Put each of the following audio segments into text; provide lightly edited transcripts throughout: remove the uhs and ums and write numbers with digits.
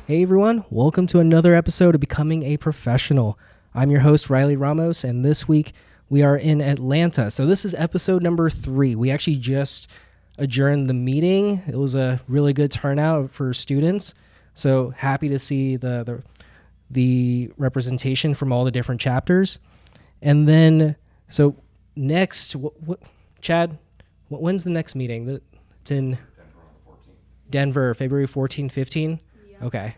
Hey everyone, welcome to another episode of Becoming a Professional. I'm your host, Riley Ramos, and this week we are in Atlanta. So this is episode number 3. We actually just adjourned the meeting. It was a really good turnout for students. So happy to see the representation from all the different chapters. And then, so next, Chad, when's the next meeting? It's in Denver, February 14, 15? Okay.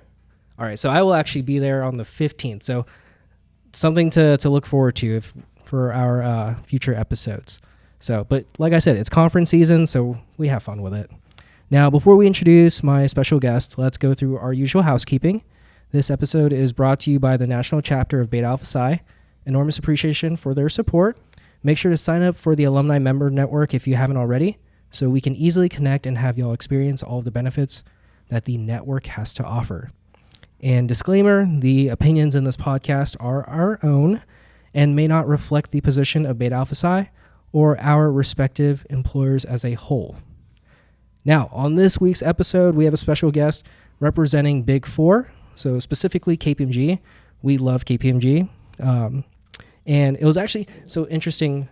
All right. So I will actually be there on the 15th. So something to look forward to for our future episodes. So, but like I said, it's conference season, so we have fun with it. Now, before we introduce my special guest, let's go through our usual housekeeping. This episode is brought to you by the National Chapter of Beta Alpha Psi. Enormous appreciation for their support. Make sure to sign up for the Alumni Member Network if you haven't already, so we can easily connect and have y'all experience all of the benefits that the network has to offer. And disclaimer, the opinions in this podcast are our own and may not reflect the position of Beta Alpha Psi or our respective employers as a whole. Now, on this week's episode, we have a special guest representing Big Four, so specifically KPMG. We love KPMG. And it was actually so interesting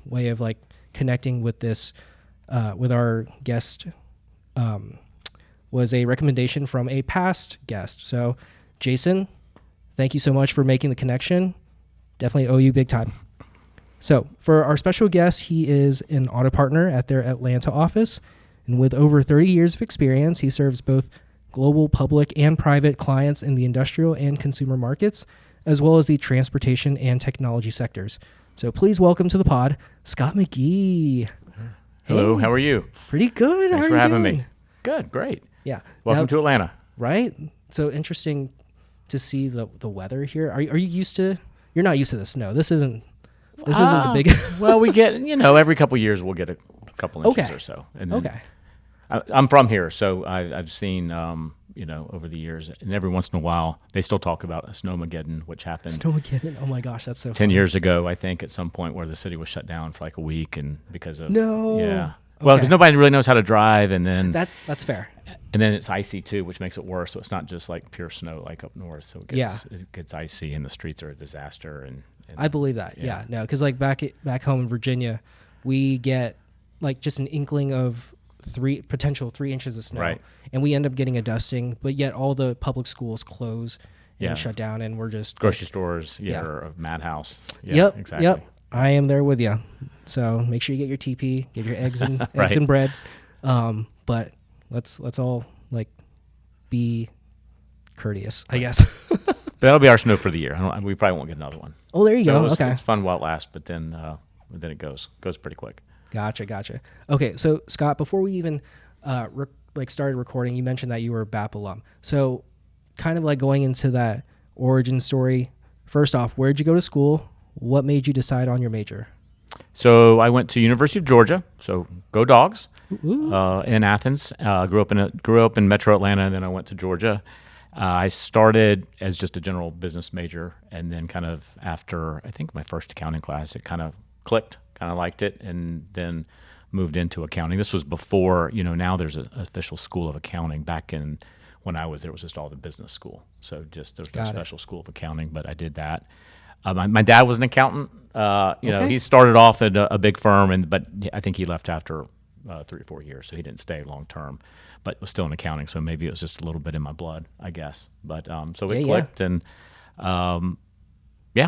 way of like connecting with this, with our guest, was a recommendation from a past guest. So, Jason, thank you so much for making the connection. Definitely owe you big time. So, for our special guest, he is an audit partner at their Atlanta office. And with over 30 years of experience, he serves both global public and private clients in the industrial and consumer markets, as well as the transportation and technology sectors. So, please welcome to the pod, Scott McGee. Hello, Hey, how are you? Pretty good. Thanks How for are you having doing? me. Good, great. Yeah. Welcome Now, to Atlanta. right? So interesting to see the weather here. Are you used to? You're not used to the snow. This isn't the big. Well, we get, every couple of years we'll get a couple inches Okay. or so. And then Okay. I'm from here, so I've seen, over the years, and every once in a while they still talk about a snowmageddon, which happened Snowmageddon. Oh my gosh, that's so 10 funny. years ago, I think, at some point where the city was shut down for like a week and because of No. Yeah. Well, because Okay. nobody really knows how to drive, and then That's fair. and then it's icy too, which makes it worse. So it's not just like pure snow like up north. So it gets icy, and the streets are a disaster. And I believe that. Yeah. Yeah. No, because like back home in Virginia, we get like just an inkling of potential 3 inches of snow, Right. and we end up getting a dusting. But yet all the public schools close and Yeah. shut down, and we're just grocery stores, Yeah. are a madhouse. Yeah, Yep. exactly. Yep. I am there with you. So make sure you get your TP, get your eggs and eggs Right. and bread. But let's all like be courteous, I guess. But that'll be our snow for the year. We probably won't get another one. Oh, there you So go. it's, Okay. it's fun while it lasts, but then it goes pretty quick. Gotcha. Okay. So Scott, before we even started recording, you mentioned that you were a BAP alum. So kind of like going into that origin story. First off, where'd you go to school? What made you decide on your major? So I went to University of Georgia. So go Dogs. Ooh. In Athens. Grew up in Metro Atlanta, and then I went to Georgia. I started as just a general business major, and then kind of after I think my first accounting class, it kind of clicked. Kind of liked it, and then moved into accounting. This was before, now there's an official school of accounting. Back in when I was there, it was just all the business school. So just there's no Got it. special school of accounting, but I did that. My dad was an accountant. Okay. He started off at a big firm, but I think he left after 3 or 4 years, so he didn't stay long term. But was still in accounting, so maybe it was just a little bit in my blood, I guess. But so it clicked, and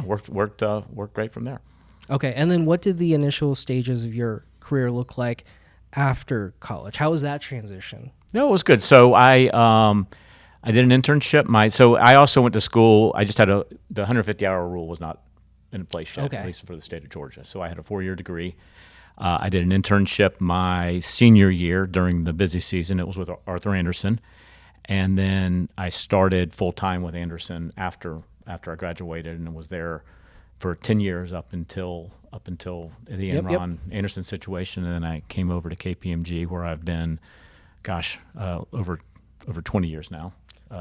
worked great from there. Okay, and then what did the initial stages of your career look like after college? How was that transition? No, it was good. So I did an internship. So I also went to school. I just had the 150-hour rule was not in place yet, Okay. at least for the state of Georgia. So I had a 4-year degree. I did an internship my senior year during the busy season. It was with Arthur Andersen, and then I started full time with Andersen after I graduated, and was there for 10 years up until the Enron Andersen situation, and then I came over to KPMG, where I've been, over 20 years now.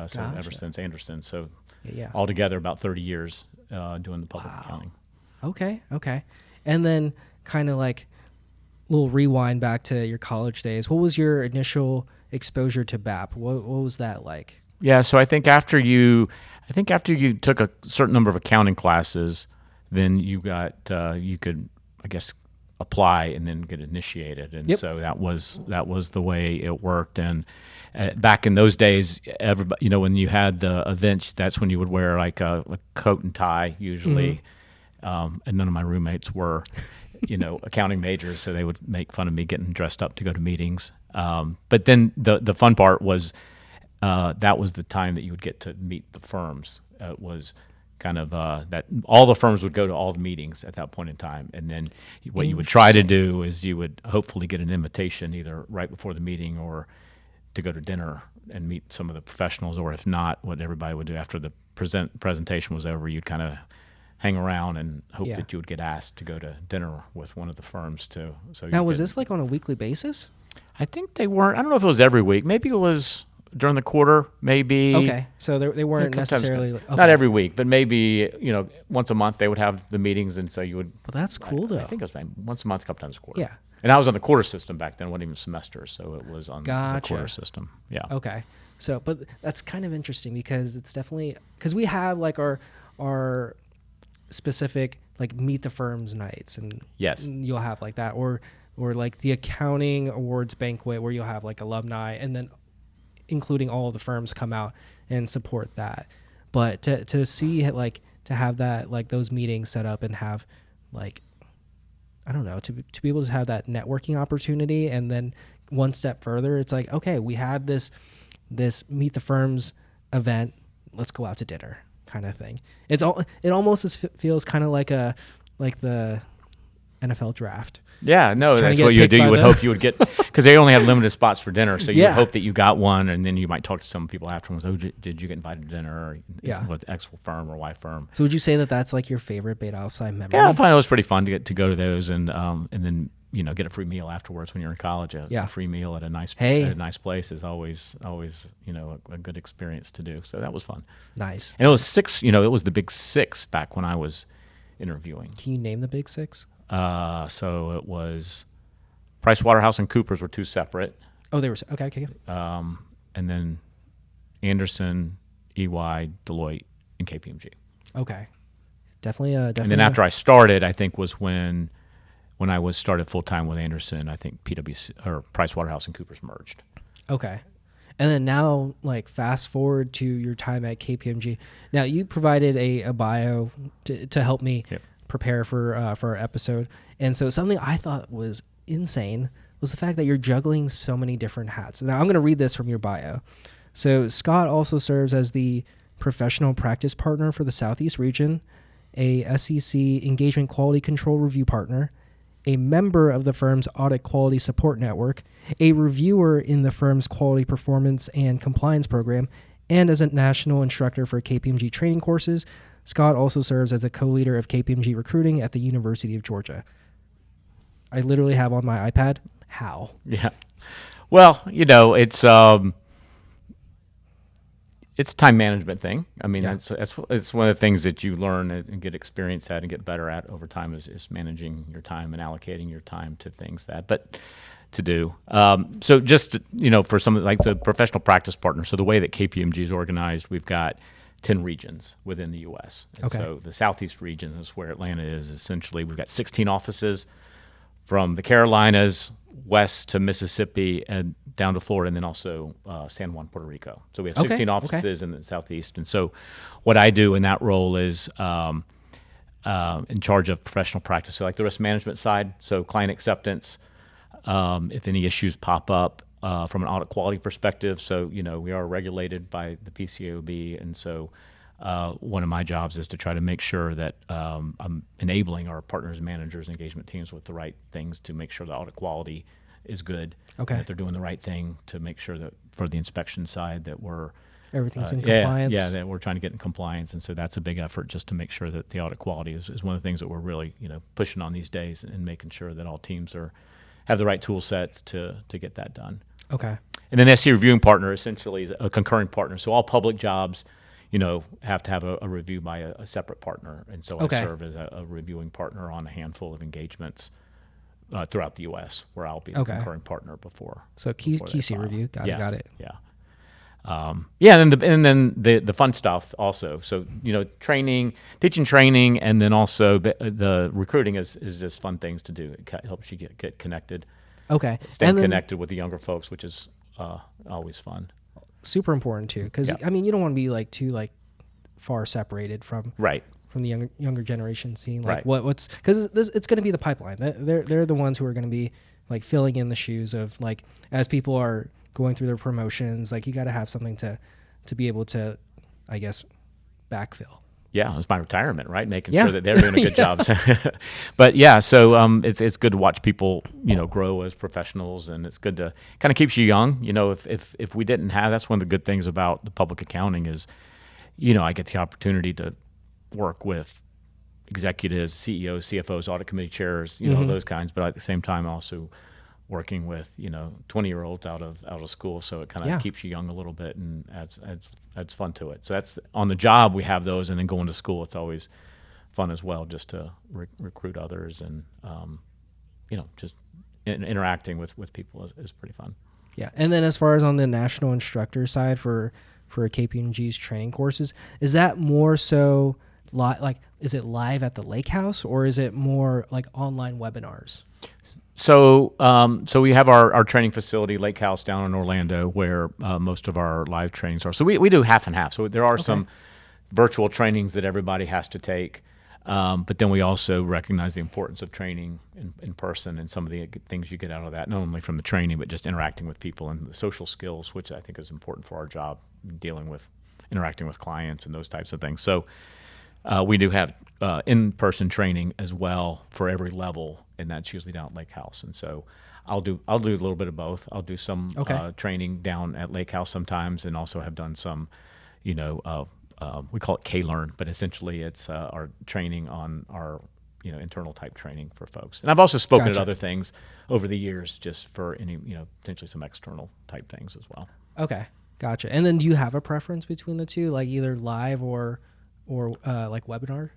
So Gotcha. ever since Andersen, so Yeah. altogether about 30 years doing the public accounting. Okay. And then kind of like a little rewind back to your college days. What was your initial exposure to BAP? What was that like? Yeah, so I think after you took a certain number of accounting classes, then you could, I guess, apply and then get initiated. And Yep. so that was the way it worked. And back in those days, everybody, when you had the events, that's when you would wear like a coat and tie usually. And none of my roommates were, accounting majors, so they would make fun of me getting dressed up to go to meetings. But then the fun part was that was the time that you would get to meet the firms. It was kind of that all the firms would go to all the meetings at that point in time, and then what you would try to do is you would hopefully get an invitation either right before the meeting or to go to dinner and meet some of the professionals, or if not, what everybody would do after the presentation was over, you'd kind of hang around and hope that you would get asked to go to dinner with one of the firms too. So now, was this like on a weekly basis? I think they weren't. I don't know if it was every week. Maybe it was during the quarter. Maybe. Okay, so they weren't necessarily not every week, but maybe once a month they would have the meetings, and so you would. Well, that's cool though. I think it was once a month, a couple times a quarter. Yeah. And I was on the quarter system back then. It wasn't even semesters, so it was on the quarter system. Yeah. Okay. So, but that's kind of interesting because it's definitely because we have like our specific like meet the firms nights, and yes, you'll have like that, or like the accounting awards banquet where you'll have like alumni, and then including all of the firms come out and support that. But to see like to have that like those meetings set up and have like I don't know to be able to have that networking opportunity, and then one step further, it's like okay, we had this meet the firms event, let's go out to dinner kind of thing. It almost feels kind of like the NFL draft. Yeah, no, that's what you would do. You would hope you would get, because they only have limited spots for dinner, so you would hope that you got one, and then you might talk to some people afterwards. Oh, did you get invited to dinner? Or with X firm or Y firm? So would you say that that's like your favorite Beta Alpha memory? Yeah, I find it was pretty fun to go to those, and then get a free meal afterwards when you're in college. A free meal at a nice place is always a good experience to do. So that was fun. Nice. And it was six. It was the big six back when I was interviewing. Can you name the big six? So it was Pricewaterhouse and Coopers were two separate. Oh, they were okay. And then Anderson, EY, Deloitte, and KPMG. Okay, definitely. And then after I started, I think was when I was started full time with Anderson. I think PwC or Pricewaterhouse and Coopers merged. Okay. And then now, like, fast forward to your time at KPMG. Now, you provided a bio to help me prepare for our episode. And so something I thought was insane was the fact that you're juggling so many different hats. Now, I'm going to read this from your bio. So Scott also serves as the professional practice partner for the Southeast region, a SEC engagement quality control review partner, a member of the firm's Audit Quality Support Network, a reviewer in the firm's quality performance and compliance program, and as a national instructor for KPMG training courses. Scott also serves as a co-leader of KPMG recruiting at the University of Georgia. I literally have on my iPad, how? Yeah. Well, it's a time management thing. I mean, it's one of the things that you learn and get experience at and get better at over time is managing your time and allocating your time to things to do. So just, for some like the professional practice partner, so the way that KPMG is organized, we've got 10 regions within the U.S. And so the Southeast region is where Atlanta is. Essentially, we've got 16 offices from the Carolinas west to Mississippi and down to Florida, and then also San Juan, Puerto Rico. So we have 16 offices in the Southeast. And so what I do in that role is in charge of professional practice, so like the risk management side, so client acceptance, if any issues pop up from an audit quality perspective. So, we are regulated by the PCAOB, and so one of my jobs is to try to make sure that I'm enabling our partners, managers, engagement teams with the right things to make sure the audit quality is good, and that they're doing the right thing to make sure that for the inspection side that everything's in compliance. Yeah, that we're trying to get in compliance, and so that's a big effort just to make sure that the audit quality is one of the things that we're really pushing on these days, and making sure that all teams have the right tool sets to get that done. Okay. And then the SC reviewing partner essentially is a concurring partner. So all public jobs, have to have a review by a separate partner. And so I serve as a reviewing partner on a handful of engagements throughout the U.S. where I'll be a concurring partner before. So QC review. Got it. Yeah. Yeah, and then the fun stuff also. So teaching training, and then also the recruiting is just fun things to do. It helps you get connected, Okay. stay And then connected with the younger folks, which is always fun. super important too, because Yeah. I mean, you don't want to be like too like far separated from Right. the younger generation, seeing like Right. what's because it's going to be the pipeline. They're the ones who are going to be like filling in the shoes of like as people are going through their promotions. Like you got to have something to be able to, I guess, backfill. Yeah, it's my retirement, right? Making Yeah. sure that they're doing a good job. But yeah, so it's good to watch people, grow as professionals, and it's good to kind of keeps you young. If we didn't have, that's one of the good things about the public accounting is, I get the opportunity to work with executives, CEOs, CFOs, audit committee chairs, those kinds. But at the same time, also working with 20-year-olds out of school, so it kind of Yeah. keeps you young a little bit and adds fun to it. So that's on the job we have those, and then going to school, it's always fun as well, just to recruit others and just interacting with people is pretty fun. Yeah. And then as far as on the national instructor side for KPMG's training courses, is that more so like is it live at the Lakehouse, or is it more like online webinars? So we have our training facility, Lakehouse, down in Orlando, where most of our live trainings are. So we do half and half. So there are some virtual trainings that everybody has to take, but then we also recognize the importance of training in person and some of the things you get out of that, not only from the training, but just interacting with people and the social skills, which I think is important for our job, interacting with clients and those types of things. So we do have in-person training as well for every level, and that's usually down at Lakehouse. And so I'll do a little bit of both. I'll do some training down at Lakehouse sometimes, and also have done some, we call it K-Learn, but essentially it's our training on our internal type training for folks. And I've also spoken at other things over the years, just for any potentially some external type things as well. Okay, gotcha. And then do you have a preference between the two, like either live or like webinar?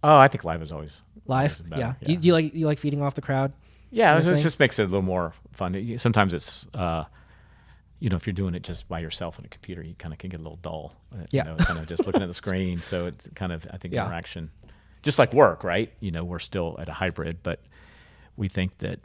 Oh, I think live is always Live, better. yeah. Do you like feeding off the crowd? Yeah, it just makes it a little more fun. Sometimes it's, if you're doing it just by yourself on a computer, you kind of can get a little dull. Kind of just looking at the screen. So it's kind of, I think, interaction, just like work, right? We're still at a hybrid, but we think that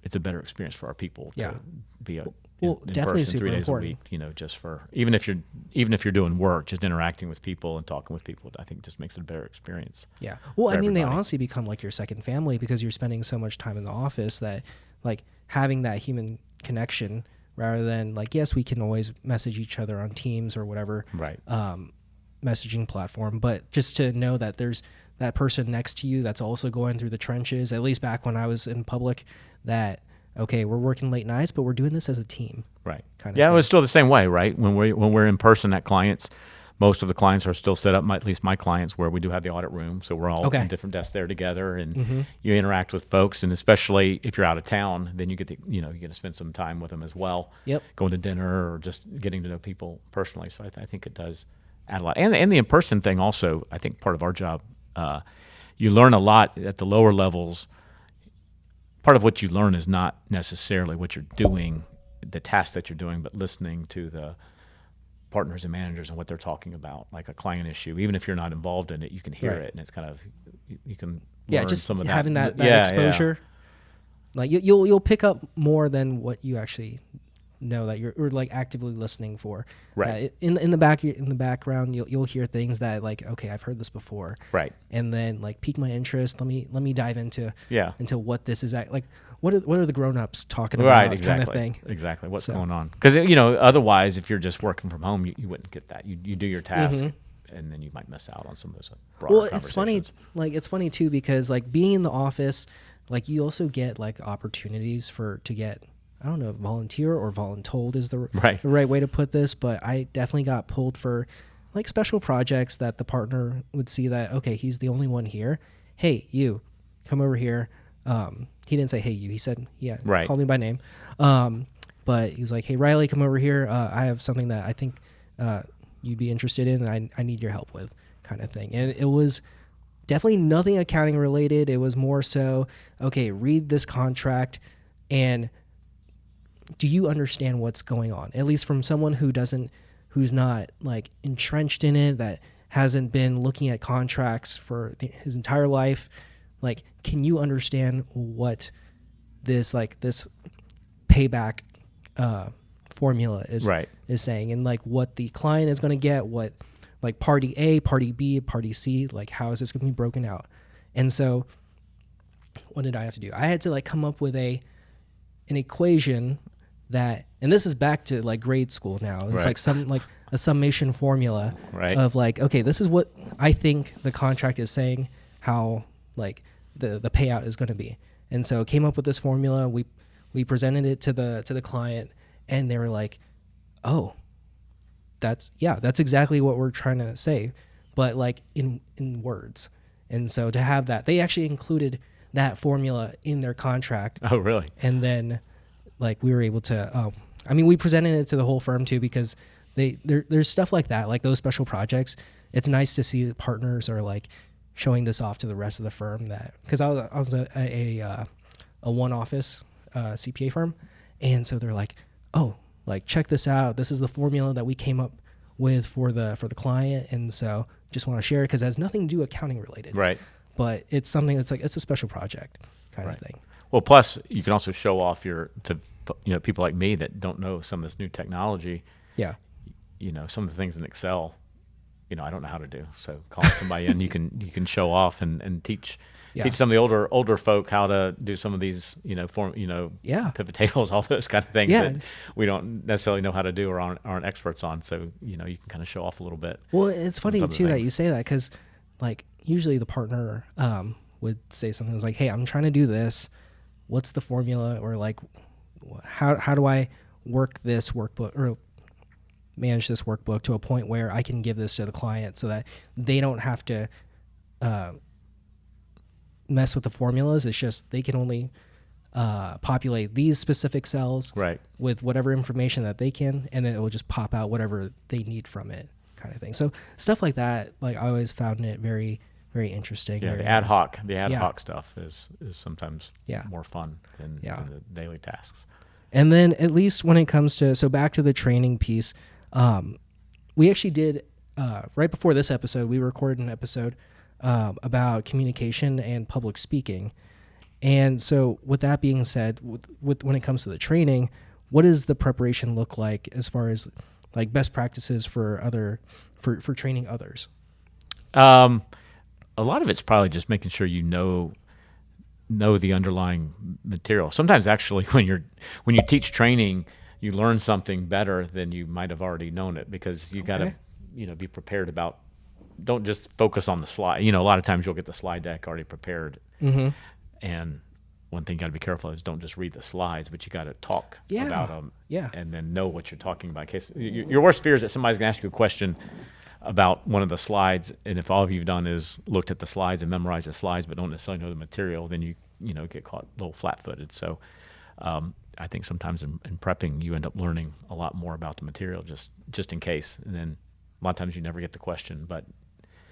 it's a better experience for our people to be in definitely person super 3 days important. a week. Just for even if you're doing work, just interacting with people and talking with people, I think just makes it a better experience. Yeah. Well, I mean, they everybody. honestly become like your second family because you're spending so much time in the office that like having that human connection rather than like, yes, we can always message each other on Teams or whatever Right. messaging platform, but just to know that there's that person next to you that's also going through the trenches, at least back when I was in public, that, okay, we're working late nights, but we're doing this as a team. Right. Kind of Yeah, thing. it was still the same way, right? When we're in person at clients, most of the clients are still set up, at least my clients, where we do have the audit room. So we're all in different desks there together, and you interact with folks. And especially if you're out of town, then you get to spend some time with them as well. Yep. Going to dinner or just getting to know people personally. So I think it does add a lot. And the in-person thing also, I think part of our job, you learn a lot at the lower levels. Part of what you learn is not necessarily what you're doing, the task that you're doing, but listening to the partners and managers and what they're talking about, like a client issue. Even if you're not involved in it, you can hear it, and it's kind of you can learn just some of that. having that Yeah, exposure. Like you'll pick up more than what you actually know that you're or like actively listening for. Right. In the background, you'll hear things that like, okay, I've heard this before. Right. And then like pique my interest. Let me dive into into what this is like. What are the grown-ups talking about? Right. Exactly. Kind of thing. Exactly. What's going on? Because otherwise, if you're just working from home, you wouldn't get that. You do your task, and then you might miss out on some of those broader conversations. It's funny. Like it's funny too because like being in the office, like you also get like opportunities to get, I don't know, volunteer or voluntold is the right way to put this, but I definitely got pulled for like special projects that the partner would see that, okay, he's the only one here. Hey, you, come over here. He didn't say, hey, you. He said, called me by name. But he was like, hey, Riley, come over here. I have something that I think you'd be interested in and I need your help with, kind of thing. And it was definitely nothing accounting related. It was more so, okay, read this contract and do you understand what's going on? At least from someone who's not like entrenched in it, that hasn't been looking at contracts for his entire life. Like, can you understand what this payback formula is saying, and like what the client is going to get, what like party A, party B, party C, like how is this going to be broken out? And so what did I have to do? I had to like come up with an equation that, and this is back to like grade school now. It's like a summation formula of like, okay, this is what I think the contract is saying, how like the payout is going to be. And so came up with this formula. We presented it to the client, and they were like, oh, that's exactly what we're trying to say, but like in words. And so to have that, they actually included that formula in their contract. Oh, really? And then like we were able to, we presented it to the whole firm too, because there's stuff like that, like those special projects. It's nice to see that partners are like showing this off to the rest of the firm, that because I was a one office CPA firm, and so they're like, oh, like check this out. This is the formula that we came up with for the client, and so just want to share it because it has nothing to do accounting related. Right. But it's something that's like it's a special project kind of thing. Well, plus you can also show off to people like me that don't know some of this new technology. Yeah. Some of the things in Excel, I don't know how to do. So calling somebody in, you can show off and teach some of the older folk how to do some of these, pivot tables, all those kind of things that we don't necessarily know how to do or aren't experts on. So, you can kind of show off a little bit. Well, it's funny too that you say that, because like usually the partner would say something like, hey, I'm trying to do this. What's the formula? Or like, how do I work this workbook or manage this workbook to a point where I can give this to the client so that they don't have to mess with the formulas. It's just they can only populate these specific cells with whatever information that they can, and then it will just pop out whatever they need from it, kind of thing. So stuff like that, like I always found it very, very interesting. Yeah, the ad hoc stuff is sometimes more fun than the daily tasks. And then at least when it comes to, so back to the training piece, we actually did, right before this episode, we recorded an episode about communication and public speaking. And so with that being said, with when it comes to the training, what does the preparation look like as far as like best practices for training others? A lot of it's probably just making sure you know the underlying material. Sometimes actually when you teach training, you learn something better than you might have already known it, because you got to be prepared about, don't just focus on the slide. A lot of times you'll get the slide deck already prepared. Mm-hmm. And one thing you got to be careful is don't just read the slides, but you got to talk about them and then know what you're talking about. In case your worst fear is that somebody's going to ask you a question about one of the slides, and if all of you've done is looked at the slides and memorized the slides but don't necessarily know the material, then you get caught a little flat-footed. So I think sometimes in prepping you end up learning a lot more about the material just in case, and then a lot of times you never get the question, but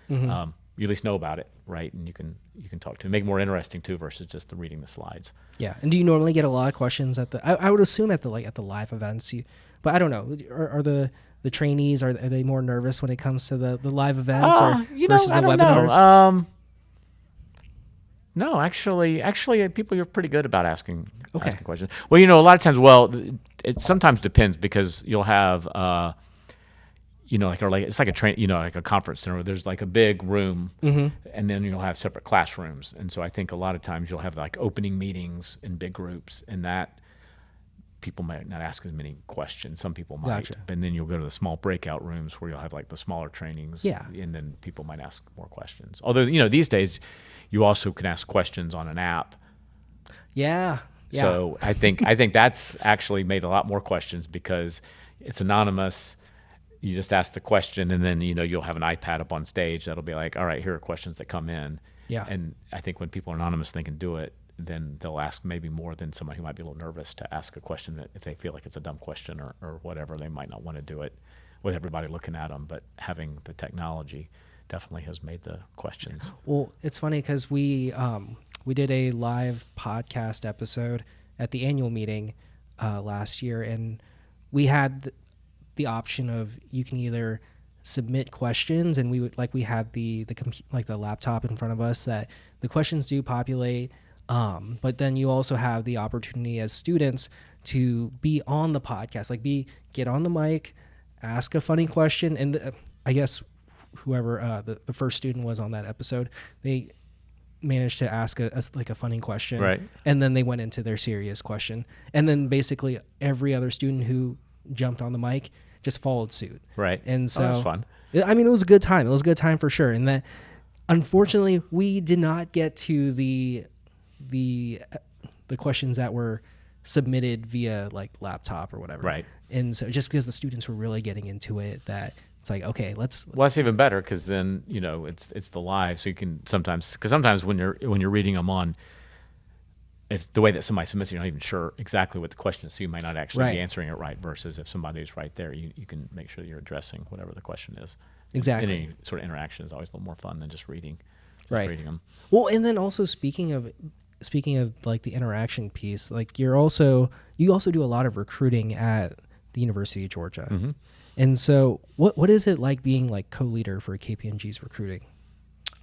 you at least know about it, right? And you can talk to it. Make it more interesting too versus just reading the slides. Yeah. And do you normally get a lot of questions at the? I would assume at the live events, but I don't know. Are the trainees, are they more nervous when it comes to the live events versus the webinars? Know. No, actually, people are pretty good about asking questions. Well, a lot of times, it sometimes depends, because you'll have, it's like a train, like a conference center. There's like a big room, and then you'll have separate classrooms. And so I think a lot of times you'll have like opening meetings in big groups, and that people might not ask as many questions. Some people might. Gotcha. And then you'll go to the small breakout rooms where you'll have like the smaller trainings. Yeah. And then people might ask more questions. Although, these days you also can ask questions on an app. Yeah. So I think that's actually made a lot more questions, because it's anonymous. You just ask the question, and then, you'll have an iPad up on stage that'll be like, all right, here are questions that come in. Yeah. And I think when people are anonymous, they can do it, then they'll ask maybe more than somebody who might be a little nervous to ask a question that if they feel like it's a dumb question or whatever, they might not want to do it with everybody looking at them. But having the technology definitely has made the questions. Well, it's funny because we did a live podcast episode at the annual meeting last year, and we had the option of you can either submit questions, and we had the laptop in front of us that the questions do populate, but then you also have the opportunity as students to be on the podcast, get on the mic, ask a funny question, and I guess whoever the first student was on that episode, they managed to ask a funny question, Right. and then they went into their serious question, and then basically every other student who jumped on the mic just followed suit. Right. And so that was fun. I mean, it was a good time. It was a good time for sure. And that, unfortunately, we did not get to the questions that were submitted via laptop or wwhatever. Right. And so just because the students were really getting into it, that it's like, okay, let's. Well, that's even better because then it's the live, so you can sometimes when you're reading them on, it's the way that somebody submits it, you're not even sure exactly what the question is, so you might not actually be answering it right. Versus if somebody's right there, you can make sure that you're addressing whatever the question is. Exactly. And any sort of interaction is always a little more fun than just reading. Reading them. Well, and then also speaking of the interaction piece, you also do a lot of recruiting at the University of Georgia. Mm-hmm. And so what is it like being co-leader for KPMG's recruiting?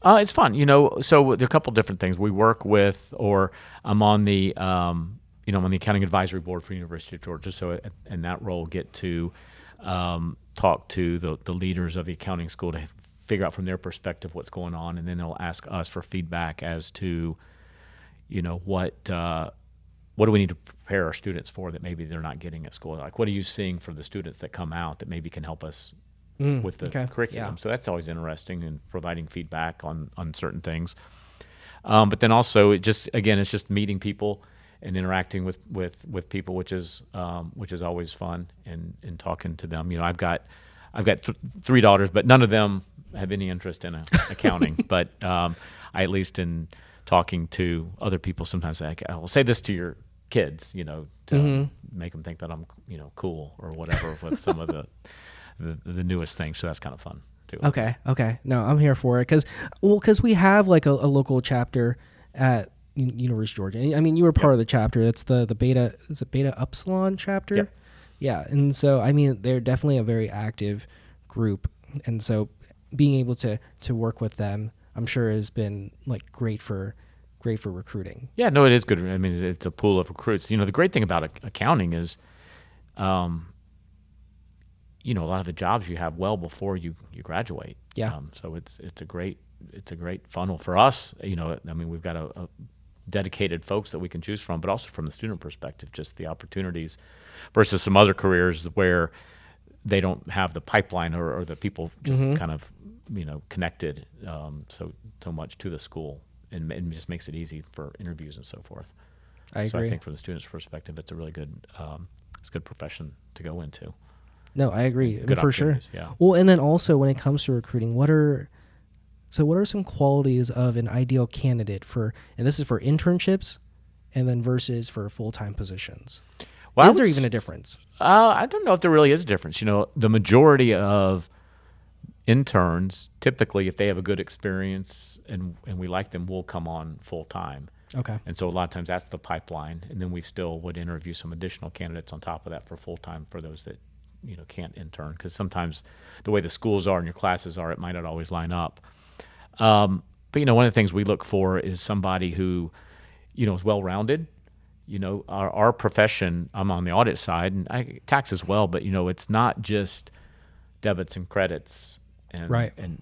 It's fun, so there are a couple different things. We work with, or I'm on the, I'm on the accounting advisory board for University of Georgia. So in that role, get to talk to the leaders of the accounting school to figure out from their perspective what's going on. And then they'll ask us for feedback as to, what do we need to prepare our students for that maybe they're not getting at school? What are you seeing for the students that come out that maybe can help us with the curriculum? Yeah. So that's always interesting, and providing feedback on certain things. But then also it's just meeting people and interacting with people, which is always fun, and talking to them. I've got three daughters, but none of them have any interest in accounting. But I, at least in talking to other people, sometimes I'll say this to your kids, to make them think that I'm, cool or whatever with some of the newest things. So that's kind of fun too. Okay. No, I'm here for it because we have a local chapter at University of Georgia. I mean, you were part of the chapter. It's the Beta. Is it Beta Upsilon chapter? Yep. Yeah, and so I mean, they're definitely a very active group, and so being able to work with them, I'm sure, has been great for recruiting. Yeah, no, it is good. I mean, it's a pool of recruits. The great thing about accounting is, a lot of the jobs you have well before you graduate. Yeah. So it's a great funnel for us. I mean, we've got a dedicated folks that we can choose from, but also from the student perspective, just the opportunities versus some other careers where they don't have the pipeline or the people just kind of connected so much to the school, and it just makes it easy for interviews and so forth. I agree. So I think from the student's perspective, it's a really good it's a good profession to go into. No, I agree. Good for sure. Yeah. Well, and then also when it comes to recruiting, what are some qualities of an ideal candidate for, and this is for internships, and then versus for full-time positions? Well, is there even a difference? I don't know if there really is a difference. The majority of interns, typically, if they have a good experience and we like them, will come on full-time. Okay. And so a lot of times that's the pipeline, and then we still would interview some additional candidates on top of that for full-time for those that can't intern, because sometimes the way the schools are and your classes are, it might not always line up. But one of the things we look for is somebody who is well-rounded. Our profession, I'm on the audit side, and tax as well, but it's not just debits and credits, and right. And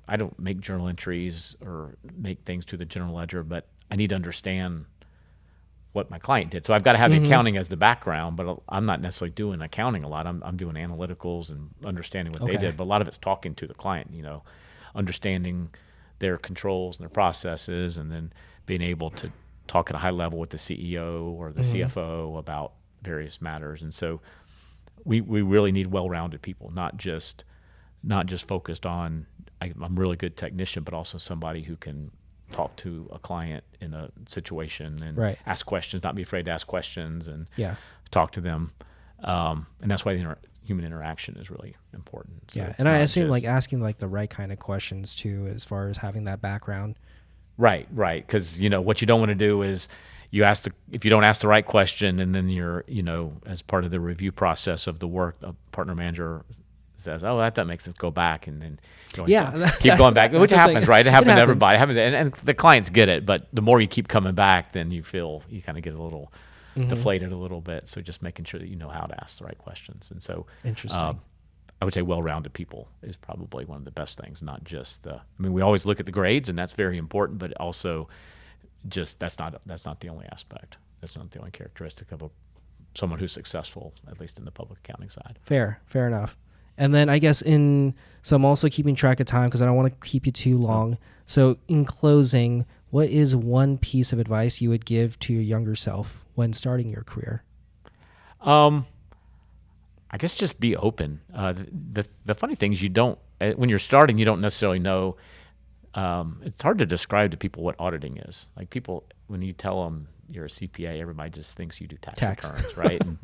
I don't make journal entries or make things to the general ledger, but I need to understand what my client did. So I've got to have the accounting as the background, but I'm not necessarily doing accounting a lot. I'm doing analyticals and understanding what they did, but a lot of it's talking to the client, understanding their controls and their processes, and then being able to talk at a high level with the CEO or the CFO about various matters. And so we really need well-rounded people, not just focused on I'm a really good technician, but also somebody who can talk to a client in a situation and ask questions, not be afraid to ask questions, and talk to them. And that's why the human interaction is really important. So and I assume asking the right kind of questions too, as far as having that background. Right. Because what you don't want to do is, if you don't ask the right question, and then you're, as part of the review process of the work, the partner manager says, "Oh, that makes sense. Go back," and then keep going back, which happens, right? It happens to everybody. It happens, and the clients get it. But the more you keep coming back, then you feel you kind of get a little deflated a little bit. So just making sure that you know how to ask the right questions. And so, Interesting. I would say well-rounded people is probably one of the best things. Not just we always look at the grades, and that's very important, but also just that's not the only aspect. That's not the only characteristic of someone who's successful, at least in the public accounting side. Fair enough. And then I guess so I'm also keeping track of time because I don't want to keep you too long. So in closing, what is one piece of advice you would give to your younger self when starting your career? I guess just be open. The funny thing is when you're starting, you don't necessarily know. It's hard to describe to people what auditing is. Like people, when you tell them you're a CPA, everybody just thinks you do tax returns, right? And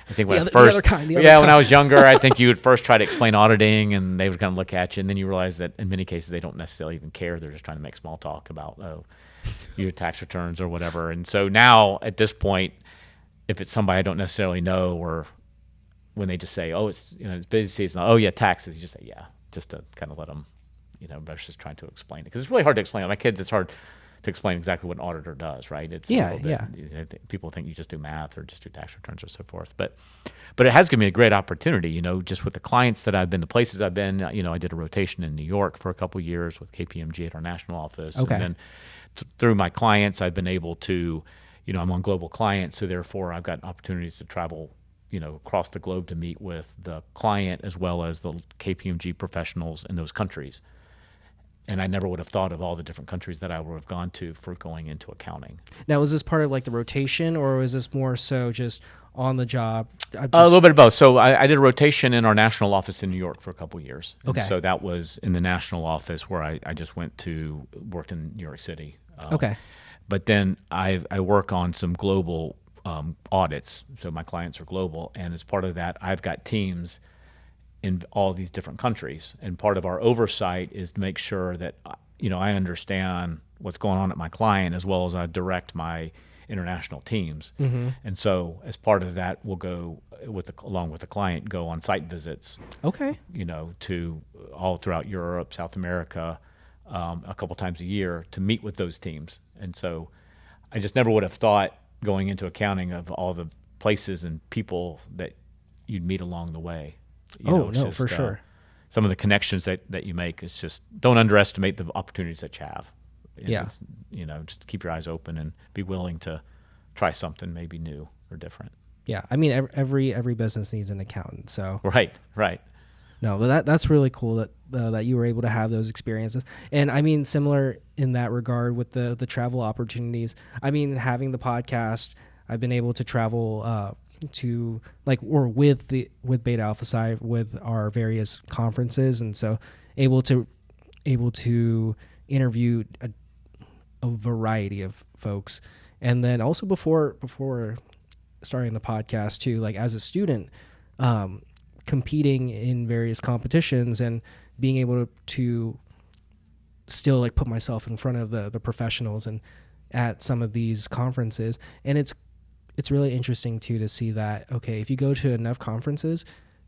I think when I was younger, I think you would first try to explain auditing, and they would kind of look at you, and then you realize that in many cases they don't necessarily even care. They're just trying to make small talk about, you do tax returns or whatever. And so now at this point, if it's somebody I don't necessarily know, or when they just say, "Oh, it's busy season," "Oh yeah, taxes," you just say, "Yeah," just to kind of let them, versus trying to explain it, because it's really hard to explain. My kids, it's hard to explain exactly what an auditor does, right? It's people think you just do math or just do tax returns or so forth, but it has given me a great opportunity, just with the clients that I've been, the places I've been. I did a rotation in New York for a couple of years with KPMG at our national office, okay. And then through my clients, I've been able to, I'm on global clients, so therefore I've got opportunities to travel, across the globe to meet with the client as well as the KPMG professionals in those countries. And I never would have thought of all the different countries that I would have gone to for going into accounting. Now, was this part of like the rotation, or was this more so just on the job? A little bit of both. So I did a rotation in our national office in New York for a couple of years. Okay. So that was in the national office where I just worked in New York City. Okay. But then I work on some global audits. So my clients are global. And as part of that, I've got teams in all these different countries, and part of our oversight is to make sure that I understand what's going on at my client as well as I direct my international teams. Mm-hmm. And so as part of that, we'll go along with the client, go on site visits. Okay. To all throughout Europe, South America, a couple times a year to meet with those teams. And so I just never would have thought going into accounting of all the places and people that you'd meet along the way. For sure. Some of the connections that you make is just, don't underestimate the opportunities that you have. And just keep your eyes open and be willing to try something maybe new or different. Yeah, I mean every business needs an accountant. So right. No, but that's really cool that you were able to have those experiences. And I mean, similar in that regard with the travel opportunities. I mean, having the podcast, I've been able to travel to with Beta Alpha Psi with our various conferences, and so able to interview a variety of folks. And then also before starting the podcast too, like as a student, competing in various competitions and being able to still put myself in front of the professionals and at some of these conferences. And it's really interesting too to see that, okay, if you go to enough conferences,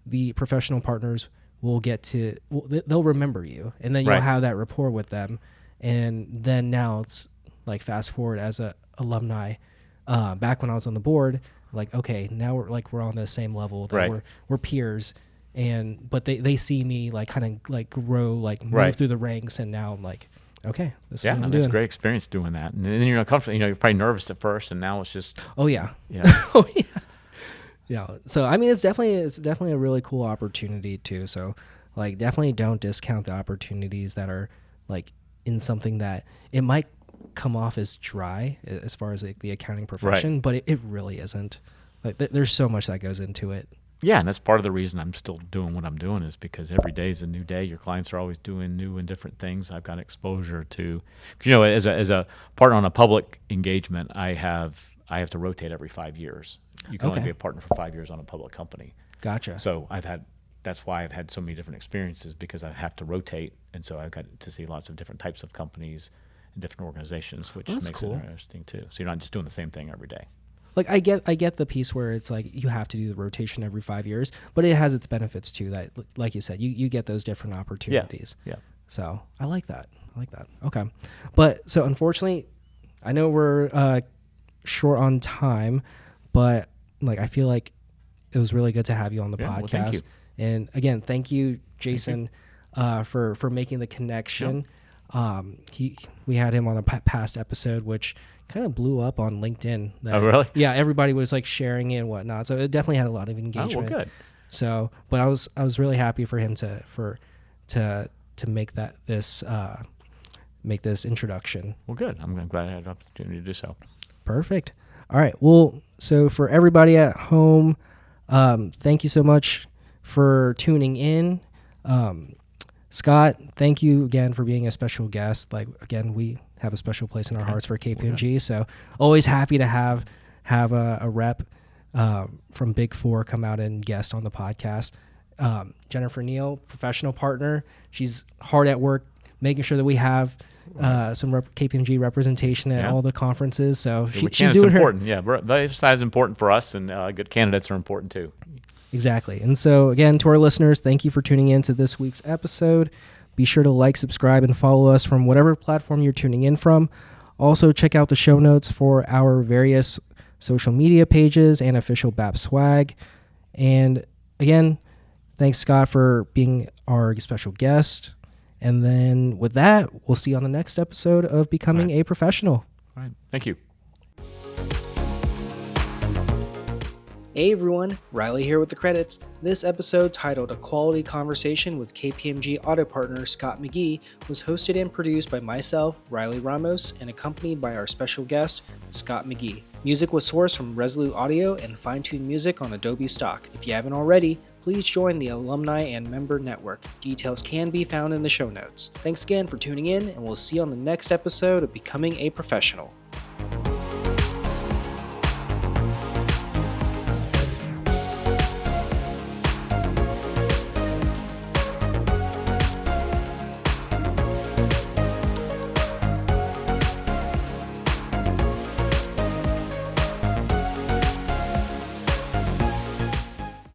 the professional partners they'll remember you, and then you'll have that rapport with them. And then now it's like fast forward as a alumni, back when I was on the board, okay, now we're on the same level, that we're peers, but they see me grow, move through the ranks, and now I'm like, okay, this is what I'm doing. That's a great experience doing that. And then you're not comfortable, you're probably nervous at first, and now it's just oh yeah. Oh yeah. Yeah. So I mean, it's definitely a really cool opportunity too. So definitely don't discount the opportunities that are in something that it might come off as dry as far as the accounting profession, but it really isn't. There's so much that goes into it. Yeah, and that's part of the reason I'm still doing what I'm doing, is because every day is a new day. Your clients are always doing new and different things. I've got exposure to, as a partner on a public engagement, I have to rotate every 5 years. You can only be a partner for 5 years on a public company. Gotcha. So that's why I've had so many different experiences, because I have to rotate, and so I've got to see lots of different types of companies in different organizations, which That's makes cool. it interesting too. So you're not just doing the same thing every day. Like I get the piece where it's like you have to do the rotation every 5 years, but it has its benefits too. That, like you said, you get those different opportunities. Yeah. So I like that. Okay, but so unfortunately, I know we're short on time, but like I feel like it was really good to have you on the podcast. Well, thank you. And again, thank you, Jason, for making the connection. We had him on a past episode, which kind of blew up on LinkedIn. Oh, really? Yeah, everybody was like sharing it and whatnot. So it definitely had a lot of Oh, engagement. well, good. So, but I was really happy for him to make this introduction. Well, good. I'm glad I had the opportunity to do so. Perfect. All right. Well, so for everybody at home, thank you so much for tuning in. Scott, thank you again for being a special guest. Like, again, we have a special place in our hearts for KPMG. So always happy to have a rep from Big Four come out and guest on the podcast. Jennifer Neal, professional partner. She's hard at work making sure that we have some KPMG representation at all the conferences. So she's doing important. Yeah, both sides important for us, and good candidates are important too. Exactly. And so, again, to our listeners, thank you for tuning in to this week's episode. Be sure to like, subscribe, and follow us from whatever platform you're tuning in from. Also, check out the show notes for our various social media pages and official BAP swag. And again, thanks, Scott, for being our special guest. And then with that, we'll see you on the next episode of Becoming a Professional. All right. Thank you. Hey everyone, Riley here with the credits. This episode, titled A Quality Conversation with KPMG Audit Partner Scott McGee, was hosted and produced by myself, Riley Ramos, and accompanied by our special guest, Scott McGee. Music was sourced from Resolute Audio and Fine-Tune Music on Adobe Stock. If you haven't already, please join the alumni and member network. Details can be found in the show notes. Thanks again for tuning in, and we'll see you on the next episode of Becoming a Professional.